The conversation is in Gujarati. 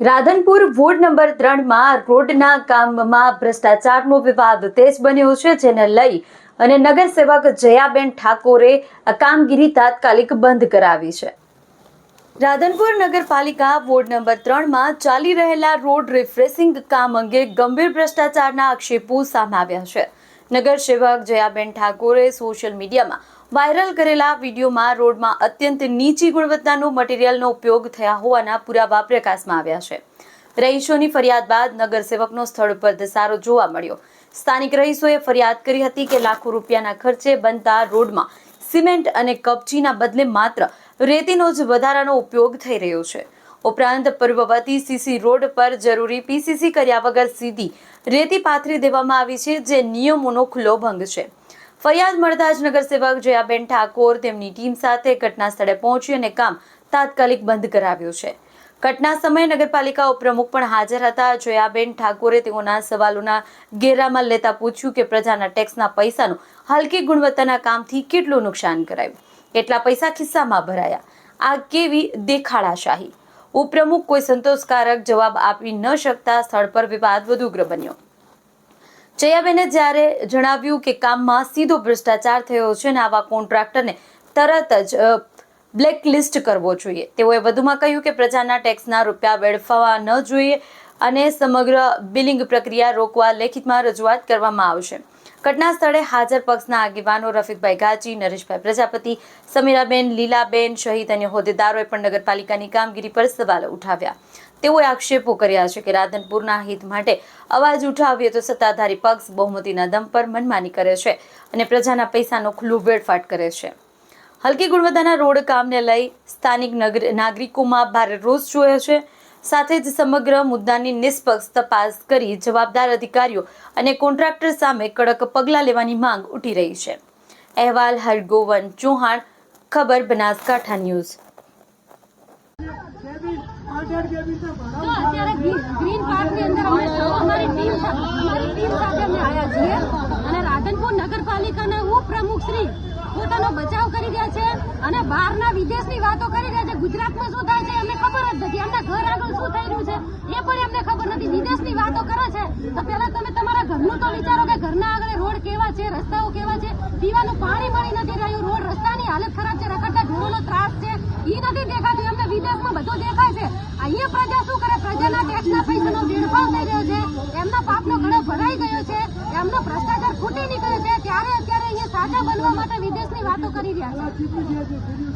રાધનપુર વોર્ડ નંબર 3 માં રોડના કામમાં ભ્રષ્ટાચારનો વિવાદ તેજ બન્યો છે, જેને લઈ અને નગરસેવક જયાબેન ઠાકોરે આ કામગીરી તાત્કાલિક બંધ કરાવી છે. રાધનપુર નગરપાલિકા વોર્ડ નંબર 3 માં ચાલી રહેલા રોડ રિફ્રેશિંગ કામ અંગે ગંભીર ભ્રષ્ટાચારના આક્ષેપો સામે આવ્યા છે. નગરસેવક જયાબેન ઠાકોરે સોશિયલ મીડિયામાં વાયરલ કરેલા વિડીયોમાં રોડમાં અત્યંત નીચી ગુણવત્તાનું મટીરીયલનો ઉપયોગ થયા હોવાના પુરાવા પ્રકાશમાં આવ્યા છે. રહીશોની ફરિયાદ બાદ નગરસેવકનો સ્થળ પર ધસારો જોવા મળ્યો. સ્થાનિક રહીશોએ ફરિયાદ કરી હતી કે લાખો રૂપિયાના ખર્ચે બનતા રોડમાં સિમેન્ટ અને કપચીના બદલે માત્ર રેતીનો જ વધારાનો ઉપયોગ થઈ રહ્યો છે. ઉપરાંત પૂર્વવર્તી સીસી રોડ પર જરૂરી પીસીસી કર્યા વગર સીધી રેતી પાથરી દેવામાં આવી છે, જે નિયમોનો ખુલ્લો ભંગ છે. ફરિયાદ મળતા જ નગરસેવક જયાબેન ઠાકોર તેમની ટીમ સાથે ઘટના સ્થળે પહોંચી અને કામ તાત્કાલિક બંધ કરાવ્યું છે. ઘટના સમયે નગરપાલિકા ઉપપ્રમુખ પણ હાજર હતા. જયાબેન ઠાકોરે તેઓના સવાલોના ઘેરામાં લેતા પૂછ્યું કે પ્રજાના ટેક્સના પૈસાનું હલકી ગુણવત્તાના કામથી કેટલું નુકસાન કરાયું, કેટલા પૈસા ખિસ્સામાં ભરાયા, આ કેવી દેખાડાશાહી. ઉપપ્રમુખ કોઈ સંતોષકારક જવાબ આપી ન શકતા સ્થળ પર વિવાદ વધુ ઉગ્ર બન્યો. જયાબેને જ્યારે જણાવ્યું કે કામમાં સીધો ભ્રષ્ટાચાર થયો છે અને આવા કોન્ટ્રાક્ટરને તરત જ બ્લેકલિસ્ટ કરવો જોઈએ. તેઓએ વધુમાં કહ્યું કે પ્રજાના ટેક્સના રૂપિયા વેડફવા ન જોઈએ અને સમગ્ર બિલિંગ પ્રક્રિયા રોકવા લેખિતમાં રજૂઆત કરવામાં આવશે. ઘટના સ્થળે હાજર પક્ષના આગેવાનો રફીકભાઈ ગાજી, નરેશભાઈ પ્રજાપતિ, સમીરાબેન, લીલાબેન સહિત અન્ય હોદ્દેદારોએ પણ નગરપાલિકાની કામગીરી પર સવાલો ઉઠાવ્યા. તેઓએ આક્ષેપો કર્યા છે કે રાધનપુરના હિત માટે અવાજ ઉઠાવીએ તો સત્તાધારી પક્ષ બહુમતીના દમ પર મનમાની કરે છે અને પ્રજાના પૈસાનો ખુલ્લું વેડફાટ કરે છે. હલકી ગુણવત્તાના રોડ કામને લઈ સ્થાનિક નાગરિકોમાં ભારે રોષ જોયો છે. સાથે જ સમગ્ર મુદ્દાની નિષ્પક્ષ તપાસ કરી જવાબદાર અધિકારીઓ અને કોન્ટ્રાક્ટર સામે કડક પગલાં લેવાની માંગ ઉઠી રહી છે. અહેવાલ હરગોવન ચૌહાણ, ખબર બનાસકાંઠા ન્યૂઝ. અત્યારે ગ્રીન પાર્કની અંદર અમે સૌ અમારી ટીમ સાથે અમે આવ્યા છીએ અને રાધનપુર નગરપાલિકાના ઉપપ્રમુખ શ્રી પોતાનો બચાવ કરી રહ્યા છે અને બહારના વિદેશની વાતો કરી રહ્યા છે. ગુજરાતમાં શું થાય છે એમને ખબર જ નથી. એમના ઘર આગળ શું થઈ રહ્યું છે એ પણ એમને ખબર નથી. વિદેશની વાતો કરે છે તો પહેલા તમે તમારા ઘરનું તો વિચારો કે ઘરના આગળ રોડ કેવા છે, રસ્તાઓ કેવા છે. પીવાનું પાણી મળી નથી રહ્યું, રોડ રસ્તાની હાલત ખરાબ છે, રખડતા ઢોરોનો ત્રાસ છે, એ નથી દેખાતું. એમને વિદેશમાં બધું દેખાય છે. અહીંયા પ્રજા શું કરે? પ્રજાના ટેક્સના પૈસાનો વેડફાવ થઈ રહ્યો છે, એમના પાપનો ઘડો ભરાઈ ગયો છે, એમનો ભ્રષ્ટાચાર ફૂટી નીકળ્યો છે. ત્યારે અત્યારે અહીંયા સાજા બનવા માટે વિદેશની વાતો કરી રહ્યા છે.